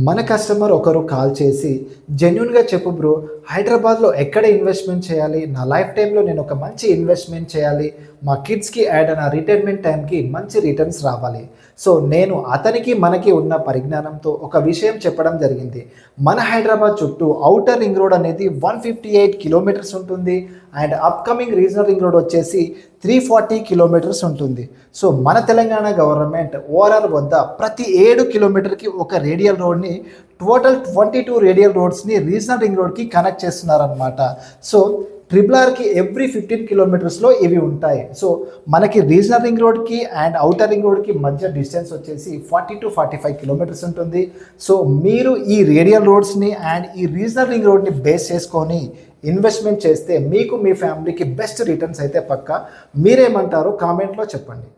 మన కస్టమర్ ఒకరు కాల్ చేసి జెన్యూన్‌గా చెప్పు బ్రో, హైదరాబాద్‌లో ఎక్కడ ఇన్వెస్ట్‌మెంట్ చేయాలి? నా లైఫ్ టైమ్‌లో నేను ఒక మంచి ఇన్వెస్ట్‌మెంట్ చేయాలి. మా కిడ్స్‌కి అండ్ నా రిటైర్మెంట్ టైమ్‌కి మంచి రిటర్న్స్ రావాలి. సో, నేను అతనికి, మనకి ఉన్న పరిజ్ఞానంతో ఒక విషయం చెప్పడం జరిగింది. మన హైదరాబాద్ చుట్టూ ఔటర్ రింగ్ రోడ్ అనేది 158 కిలోమీటర్స్ ఉంటుంది. And upcoming regional ring road వచ్చేసి 340 కిలోమీటర్స్ ఉంటుంది. సో, మన తెలంగాణ గవర్నమెంట్ ఓఆర్ఆర్ వద్ద ప్రతి 7 కిలోమీటర్‌కి ఒక రేడియల్ రోడ్‌ని టోటల్ 22 రేడియల్ రోడ్స్‌ని రీజనల్ రింగ్ రోడ్‌కి కనెక్ట్ చేస్తున్నారనమాట. సో, ట్రిపుల్ ఆర్‌కి ఎవ్రీ 15 కిలోమీటర్స్‌లో ఇవి ఉంటాయి. సో, మనకి రీజనల్ రింగ్ రోడ్‌కి అండ్ ఔటర్ రింగ్ రోడ్‌కి మధ్య డిస్టెన్స్ వచ్చేసి 40-45 కిలోమీటర్స్ ఉంటుంది. సో, మీరు ఈ రేడియల్ రోడ్స్‌ని అండ్ ఈ రీజనల్ రింగ్ రోడ్‌ని బేస్ చేసుకొని ఇన్వెస్ట్‌మెంట్ చేస్తే మీకు, మీ ఫ్యామిలీకి బెస్ట్ రిటర్న్స్ అయితే పక్కా. మీరేమంటారో కామెంట్‌లో చెప్పండి.